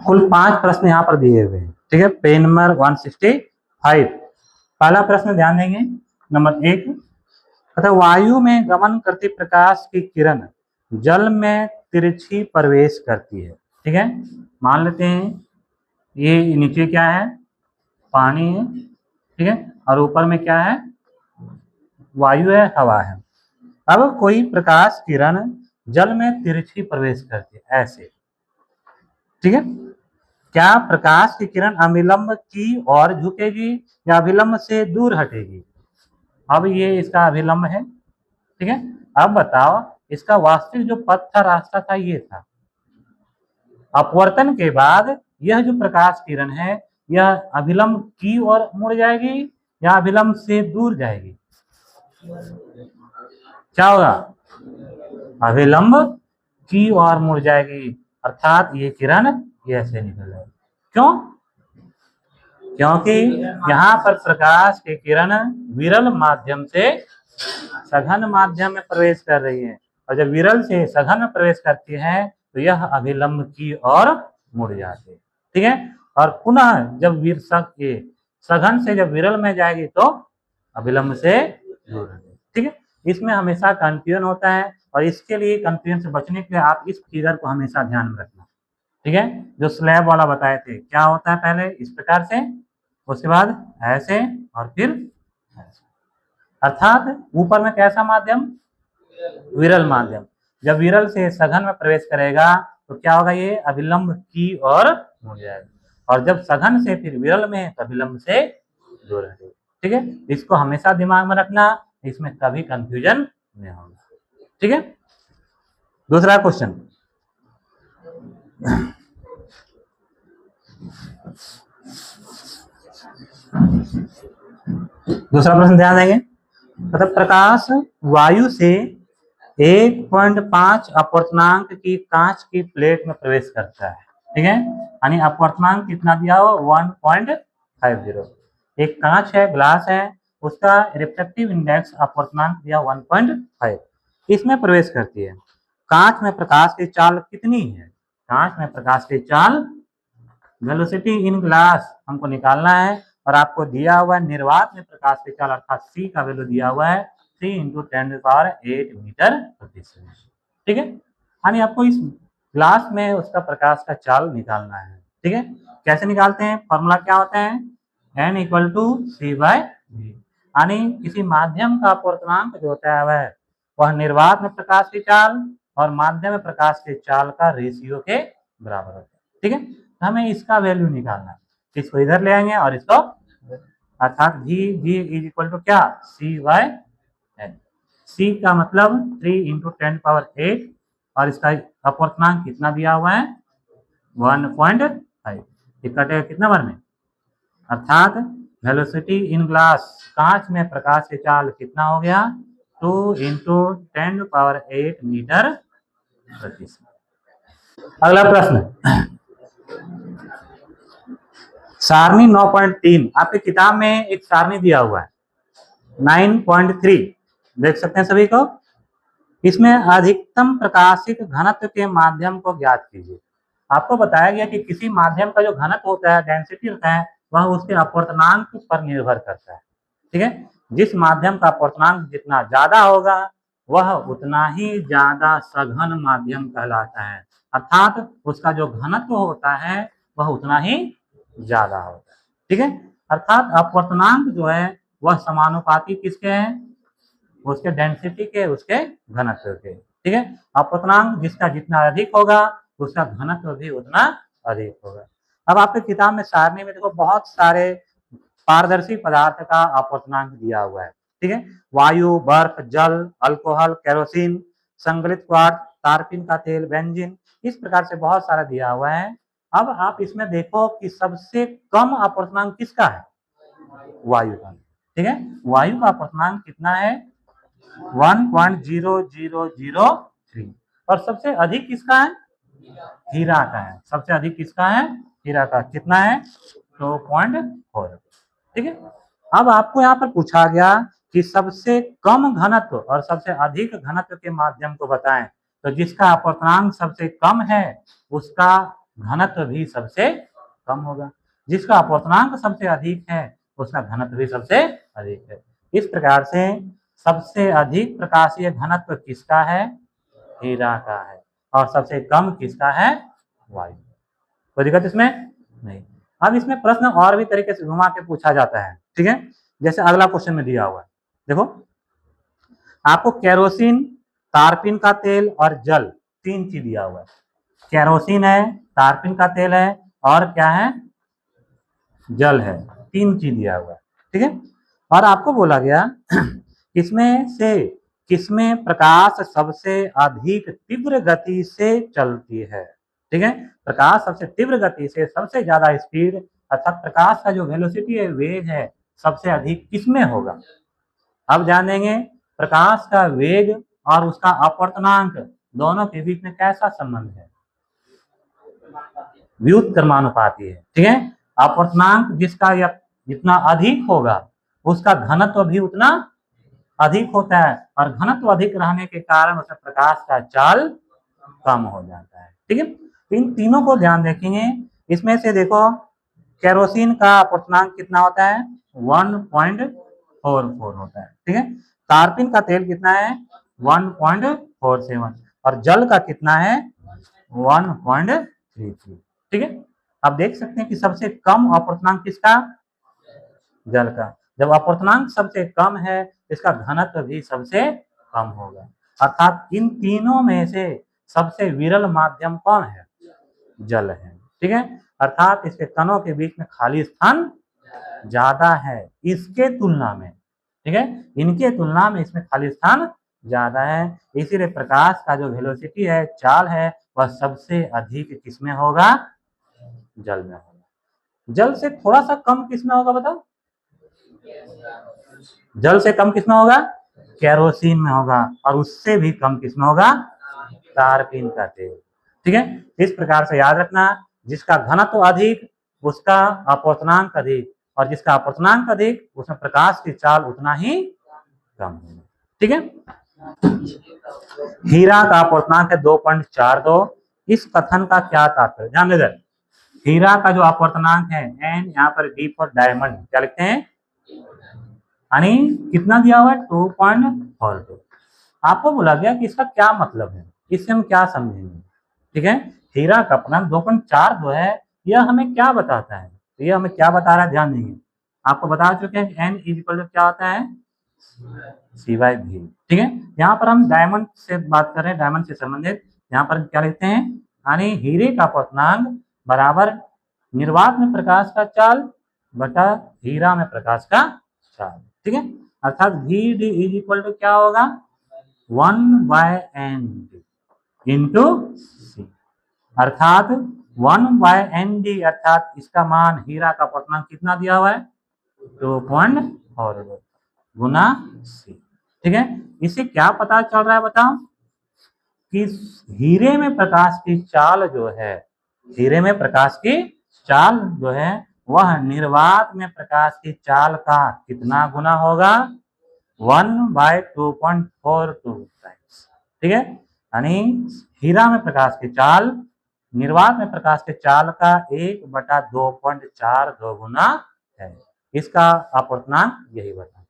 कुल 5 प्रश्न यहाँ पर दिए हुए हैं, ठीक है। Page number 165। पहला प्रश्न ध्यान देंगे, नंबर 1, अतः वायु में गमन करती प्रकाश की किरण जल में तिरछी प्रवेश करती है, ठीक है। मान लेते हैं ये नीचे क्या है, पानी है, ठीक है, और ऊपर में क्या है, वायु है, हवा है। अब कोई प्रकाश किरण जल में तिरछी प्रवेश करती है ऐसे, ठीक है। क्या प्रकाश की किरण अविलंब की ओर झुकेगी या अविलंब से दूर हटेगी? अब ये इसका अविलंब है, ठीक है। अब बताओ इसका वास्तविक जो पथ था, रास्ता था, ये था। अपवर्तन के बाद यह जो प्रकाश किरण है यह अविलंब की ओर मुड़ जाएगी या अविलंब से दूर जाएगी? क्या होगा? अविलंब की ओर मुड़ जाएगी, अर्थात ये किरण ये ऐसे निकल जाएगी। क्यों? क्योंकि यहाँ पर प्रकाश की किरण विरल माध्यम से सघन माध्यम में प्रवेश कर रही है, और जब विरल से सघन में प्रवेश करती है तो यह अभिलंब की ओर मुड़ जाती है, ठीक है। और पुनः जब सघन से जब विरल में जाएगी तो अभिलंब से दूर, ठीक है। इसमें हमेशा कंफ्यूजन होता है, और इसके लिए कंफ्यूजन से बचने के लिए आप इस फिगर को हमेशा ध्यान में रखना, ठीक है। जो स्लैब वाला बताए थे, क्या होता है, पहले इस प्रकार से, उसके बाद ऐसे, और फिर ऐसे। अर्थात ऊपर में कैसा माध्यम, विरल माध्यम। जब विरल से सघन में प्रवेश करेगा तो क्या होगा, ये अभिलंब की ओर मुड़ जाएगा, और जब सघन से फिर विरल में तो अभिलंब से दूर हटेगा, ठीक है। इसको हमेशा दिमाग में रखना, इसमें कभी कंफ्यूजन नहीं होगा, ठीक है। दूसरा क्वेश्चन, दूसरा प्रश्न ध्यान देंगे, मतलब प्रकाश वायु से 1.5 अपवर्तनांक की कांच की प्लेट में प्रवेश करता है, ठीक है। यानी अपवर्तनांक कितना दिया हो, 1.50। एक कांच है, ग्लास है, उसका रिफ्रैक्टिव इंडेक्स अपवर्तनांक दिया 1.5, इसमें प्रवेश करती है। कांच में प्रकाश की चाल कितनी है? कांच में प्रकाश की चाल, वेलोसिटी इन ग्लास हमको निकालना है, और आपको दिया हुआ है निर्वात में प्रकाश की चाल, अर्थात सी का वैल्यू दिया हुआ है 3 × 10⁸ मीटर प्रति सेकंड, ठीक है। यानी आपको इस ग्लास में उसका प्रकाश का चाल निकालना है, ठीक है। कैसे निकालते हैं, फॉर्मूला क्या होता है, n = c/v। यानी किसी माध्यम का अपवर्तनांक जो होता है वह निर्वात में प्रकाश की चाल और माध्यम में प्रकाश की चाल का रेशियो के बराबर होता है, ठीक है। तो हमें इसका वैल्यू निकालना है, इसको इधर ले आएंगे और इसको, अर्थात v = क्या, c/n। c का मतलब 3 × 10⁸, और इसका अपवर्तनांक कितना दिया हुआ है, 1.5। ये कटेगा कितना बार में, अर्थात वेलोसिटी इन ग्लास, कांच में प्रकाश की चाल कितना हो गया, 2 × 10⁸ मीटर प्रति सेकंड। अगला प्रश्न, सारणी 9.3, आपके किताब में एक सारणी दिया हुआ है 9.3, देख सकते हैं सभी को। इसमें अधिकतम प्रकाशित घनत्व के माध्यम को ज्ञात कीजिए। आपको बताया गया कि किसी माध्यम का जो घनत्व होता है, डेंसिटी होता है, वह उसके अपवर्तनांक पर निर्भर करता है, ठीक है। जिस माध्यम का अपवर्तनांक जितना ज्यादा होगा वह उतना ही ज्यादा सघन माध्यम कहलाता है, अर्थात उसका जो घनत्व होता है वह उतना ही ज्यादा होता है, ठीक है। अर्थात अपवर्तनांक जो है वह समानुपाती किसके हैं, उसके डेंसिटी के, उसके घनत्व के, ठीक है। अपवर्तनांक जिसका जितना अधिक होगा उसका घनत्व भी उतना अधिक होगा। अब आपके किताब में सारणी में देखो बहुत सारे पारदर्शी पदार्थ का अपवर्तनांक दिया हुआ है, ठीक है। वायु, बर्फ, जल, अल्कोहल, केरोसिन, संगलित क्वार्ट्ज, तारपीन का तेल, बेंजीन, इस प्रकार से बहुत सारा दिया हुआ है। अब आप इसमें देखो कि सबसे कम अपवर्तनांक किसका है, वायु का, ठीक है। वायु का अपवर्तनांक कितना है, 1.0003, और सबसे अधिक किसका है, हीरा का है। सबसे अधिक किसका है, हीरा का, कितना है, 2.4, ठीक है। अब आपको यहाँ पर पूछा गया कि सबसे कम घनत्व और सबसे अधिक घनत्व के माध्यम को बताएं, तो जिसका अपवर्तनांक सबसे कम है उसका घनत्व भी सबसे कम होगा। जिसका अपवर्तनांक सबसे अधिक है उसका घनत्व भी सबसे अधिक है। इस प्रकार से सबसे अधिक प्रकाशीय घनत्व किसका है? हीरा का है। और सबसे कम किसका है? वायु। कोई दिक्कत इसमें नहीं। अब इसमें प्रश्न और भी तरीके से घुमा के पूछा जाता है, ठीक है। जैसे अगला क्वेश्चन में दिया हुआ है, देखो आपको केरोसिन, तारपीन का तेल और जल, तीन चीज दिया हुआ है। केरोसिन है, तारपीन का तेल है और क्या है? जल है। तीन चीज दिया हुआ है, ठीक है। और आपको बोला गया इसमें से किसमें प्रकाश सबसे अधिक तीव्र गति से चलती है, ठीक है। प्रकाश सबसे तीव्र गति से, सबसे ज्यादा स्पीड अर्थात प्रकाश का जो वेलोसिटी है, वेग है, सबसे अधिक किसमें होगा? अब जानेंगे प्रकाश का वेग और उसका अपवर्तनांक दोनों के बीच में कैसा संबंध है। व्युत्क्रमानुपाती है, ठीक है। अपवर्तनांक जिसका जितना अधिक होगा उसका घनत्व भी उतना अधिक होता है और घनत्व अधिक रहने के कारण उसमें प्रकाश का चाल कम हो जाता है, ठीक है। इन तीनों को ध्यान देखेंगे। इसमें से देखो केरोसिन का अपवर्तनांक कितना होता है? 1.44 होता है, ठीक है। तारपीन का तेल कितना है? 1.47 और जल का कितना है? 1.33, ठीक है। आप देख सकते हैं कि सबसे कम अपवर्तनांक किसका? जल का। जब अपवर्तनांक सबसे कम है इसका घनत्व भी सबसे कम होगा। अर्थात इन तीनों में से सबसे विरल माध्यम कौन है? जल है, ठीक है। अर्थात इसके कणों के बीच में खाली स्थान ज्यादा है इसके तुलना में, ठीक है। इनके तुलना में इसमें खाली स्थान ज्यादा है, इसीलिए प्रकाश का जो वेलोसिटी है, चाल है, वह सबसे अधिक किसमें होगा? जल में होगा। जल से थोड़ा सा कम किसमें होगा बताओ? जल से कम किसमें होगा? केरोसिन में होगा। और उससे भी कम किसमें होगा? तारपीन का तेल, ठीक है। इस प्रकार से याद रखना, जिसका घनत्व अधिक उसका अपवर्तनांक अधिक, और जिसका अपवर्तनांक अधिक उसमें प्रकाश की चाल उतना ही कम होगा, ठीक है। हीरा का अपवर्तनांक है 2.42। इस कथन का क्या तात्पर्य? ध्यान दे। हीरा का जो अपवर्तनांक है एन, यहाँ पर डी फॉर डायमंड, क्या लिखते हैं? यानी कितना दिया हुआ है? 2.42। आपको बोला गया कि इसका क्या मतलब है, इससे हम क्या समझेंगे, ठीक है। हीरा का अपवर्तनांक 2.42 है, यह हमें क्या बताता है? यह हमें क्या बता रहा है? ध्यान देंगे। आपको बता चुके हैं एन इक्वल टू क्या होता है? C/V, ठीक है। यहाँ पर हम डायमंड से बात कर रहे हैं, डायमंड से संबंधित। यहाँ पर क्या लिखते हैं? यानी हीरे का अपवर्तनांक बराबर निर्वात में प्रकाश का चाल बटा हीरा में प्रकाश का चाल, ठीक है। अर्थात VD इज इक्वल टू क्या होगा? 1/ND इंटू C, अर्थात 1/ND, अर्थात इसका मान हीरा का अपवर्तनांक कितना दिया हुआ है? 2.42 गुना C, ठीक है। इससे क्या पता चल रहा है बताओ? कि हीरे में प्रकाश की चाल जो है, हीरे में प्रकाश की चाल जो है वह निर्वात में प्रकाश की चाल का कितना गुना होगा? 1/2.42 टाइम्स, ठीक है। यानी हीरा में प्रकाश की चाल निर्वात में प्रकाश के चाल का 1/2.42 गुना है। इसका अपवर्तनांक यही बता।